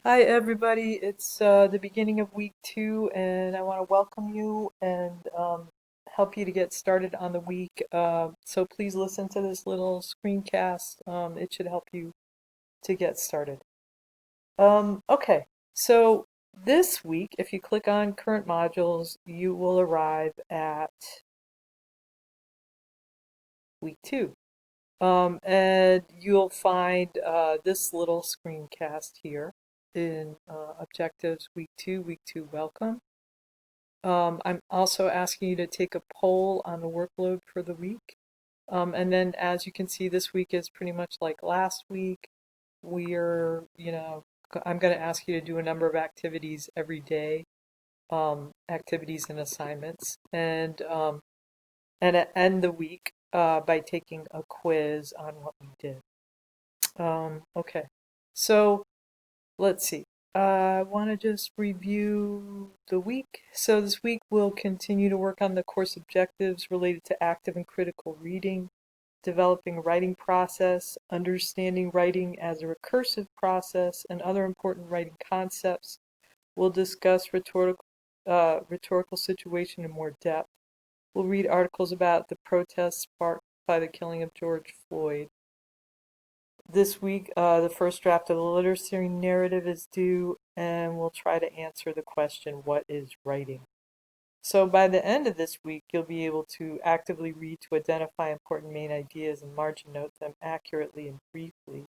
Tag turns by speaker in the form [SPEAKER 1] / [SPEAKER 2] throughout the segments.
[SPEAKER 1] Hi, everybody. It's the beginning of week 2, and I want to welcome you and help you to get started on the week. So please listen to this little screencast. It should help you to get started. Okay, so this week, if you click on current modules, you will arrive at week 2. And you'll find this little screencast here in Objectives Week 2 Welcome. I'm also asking you to take a poll on the workload for the week. And then as you can see, this week is pretty much like last week. I'm going to ask you to do a number of activities every day, activities and assignments, and end the week by taking a quiz on what we did. Okay, so let's see. I want to just review the week. So this week we'll continue to work on the course objectives related to active and critical reading, developing a writing process, understanding writing as a recursive process, and other important writing concepts. We'll discuss rhetorical situation in more depth. We'll read articles about the protests sparked by the killing of George Floyd. This week, the first draft of the literacy narrative is due, and we'll try to answer the question, what is writing? So by the end of this week, you'll be able to actively read to identify important main ideas and margin note them accurately and briefly.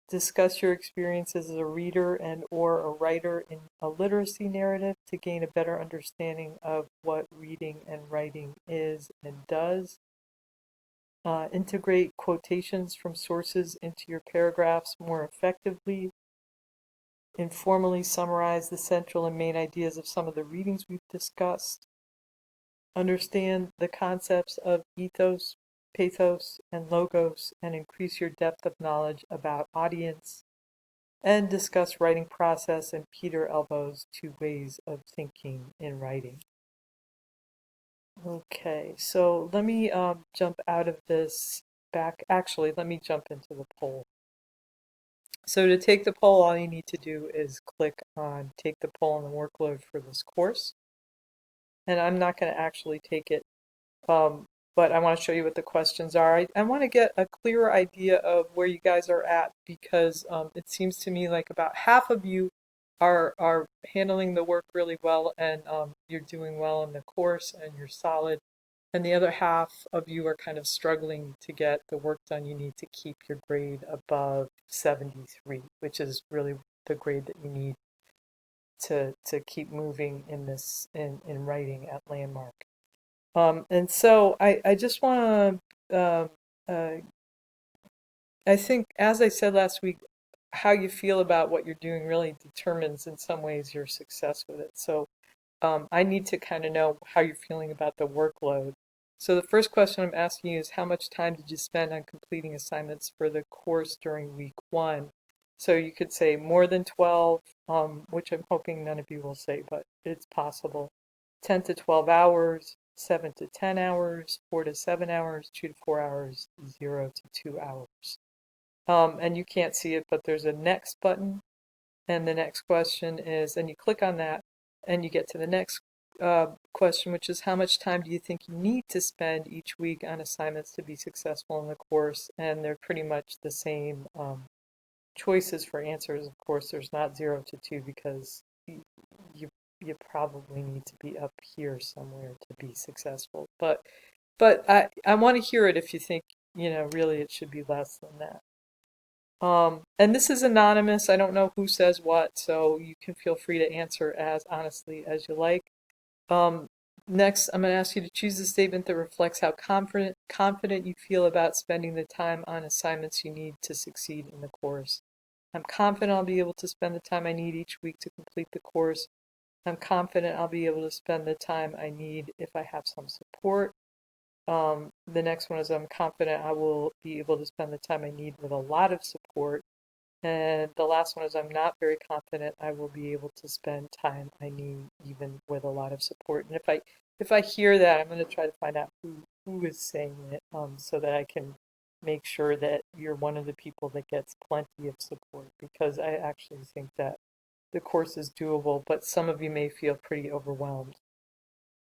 [SPEAKER 1] Discuss your experiences as a reader and or a writer in a literacy narrative to gain a better understanding of what reading and writing is and does. Integrate quotations from sources into your paragraphs more effectively. Informally summarize the central and main ideas of some of the readings we've discussed. Understand the concepts of ethos, pathos, and logos, and increase your depth of knowledge about audience. And discuss writing process and Peter Elbow's 2 ways of thinking in writing. Okay, so let me jump out of this back. Actually, let me jump into the poll. So to take the poll, all you need to do is click on take the poll on the workload for this course. And I'm not going to actually take it, but I want to show you what the questions are. I want to get a clearer idea of where you guys are at because it seems to me like about half of you are handling the work really well and you're doing well in the course and you're solid. And the other half of you are kind of struggling to get the work done you need to keep your grade above 73, which is really the grade that you need to keep moving in this in writing at Landmark. And so I just want to I think, as I said last week, how you feel about what you're doing really determines in some ways your success with it. So I need to kind of know how you're feeling about the workload. So the first question I'm asking you is how much time did you spend on completing assignments for the course during week 1? So you could say more than 12, which I'm hoping none of you will say, but it's possible. 10 to 12 hours, 7 to 10 hours, 4 to 7 hours, 2 to 4 hours, 0 to 2 hours. And you can't see it, but there's a next button. And the next question is, and you click on that, and you get to the next question, which is how much time do you think you need to spend each week on assignments to be successful in the course? And they're pretty much the same choices for answers. Of course, there's not 0 to 2 because you you probably need to be up here somewhere to be successful. But I want to hear it if you think, really it should be less than that. And this is anonymous. I don't know who says what, so you can feel free to answer as honestly as you like. Um, Next, I'm going to ask you to choose a statement that reflects how confident you feel about spending the time on assignments you need to succeed in the course. I'm confident I'll be able to spend the time I need each week to complete the course. I'm confident I'll be able to spend the time I need if I have some support. The next one is I'm confident I will be able to spend the time I need with a lot of support. And the last one is I'm not very confident I will be able to spend time I need even with a lot of support. And if I hear that, I'm going to try to find out who is saying it, so that I can make sure that you're one of the people that gets plenty of support because I actually think that the course is doable, but some of you may feel pretty overwhelmed.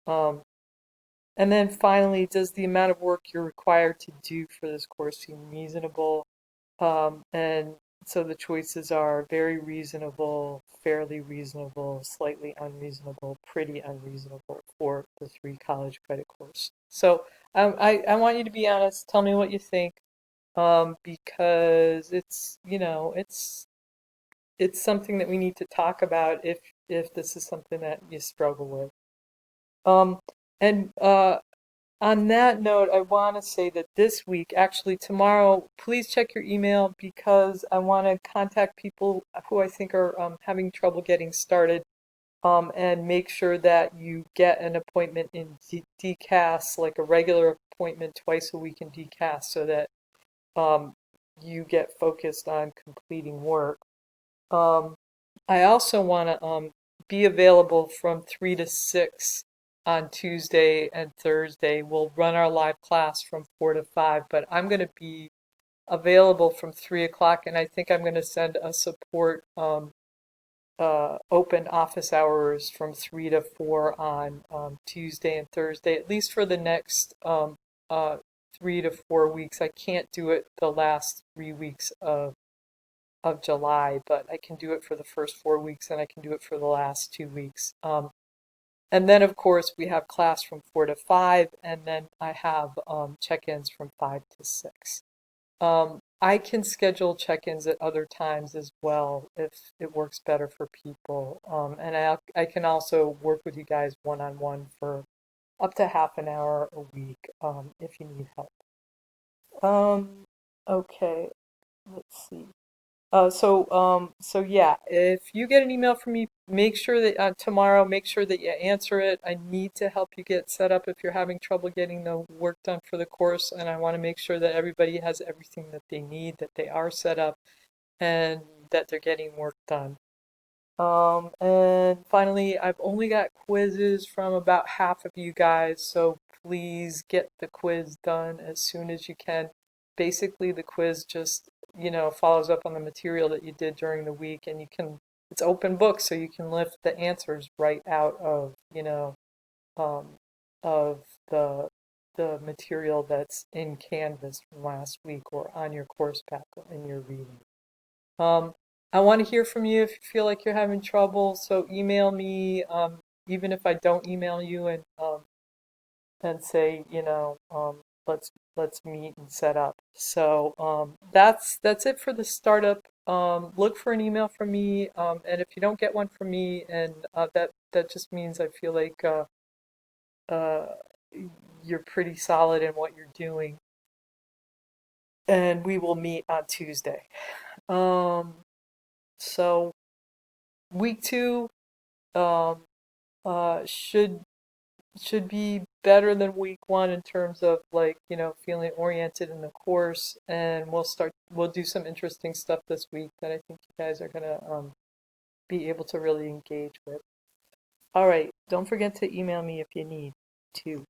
[SPEAKER 1] Um, and then finally, does the amount of work you're required to do for this course seem reasonable? And so the choices are very reasonable, fairly reasonable, slightly unreasonable, pretty unreasonable for the 3 college credit course. So I want you to be honest. Tell me what you think, because it's something that we need to talk about if this is something that you struggle with. Um, and on that note, I want to say that this week, actually tomorrow, please check your email because I want to contact people who I think are having trouble getting started, and make sure that you get an appointment in DCAS, like a regular appointment twice a week in DCAS, so that um, you get focused on completing work. Um, I also want to be available from 3 to 6 on Tuesday and Thursday. We'll run our live class from 4 to 5, but I'm going to be available from 3 o'clock, and I think I'm going to send a support open office hours from 3 to 4 on Tuesday and Thursday, at least for the next 3 to 4 weeks. I can't do it the last 3 weeks of July, but I can do it for the first 4 weeks and I can do it for the last 2 weeks. And then, of course, we have class from 4 to 5, and then I have check-ins from 5 to 6. I can schedule check-ins at other times as well if it works better for people. And I can also work with you guys one-on-one for up to half an hour a week if you need help. Okay, let's see. So yeah, if you get an email from me, make sure that tomorrow, make sure that you answer it. I need to help you get set up if you're having trouble getting the work done for the course, and I want to make sure that everybody has everything that they need, that they are set up, and that they're getting work done. And finally, I've only got quizzes from about half of you guys, so please get the quiz done as soon as you can. Basically, the quiz just, follows up on the material that you did during the week, and it's open book, so you can lift the answers right out of, um, of the material that's in Canvas from last week or on your course pack in your reading. Um, I want to hear from you if you feel like you're having trouble, so email me, even if I don't email you, and say, let's meet and set up. So that's it for the startup. Look for an email from me, and if you don't get one from me, and that just means I feel like uh, you're pretty solid in what you're doing, and we will meet on Tuesday. Um, so week 2 um, should be better than week 1 in terms of, like, feeling oriented in the course, and we'll do some interesting stuff this week that I think you guys are gonna be able to really engage with. All right, don't forget to email me if you need to.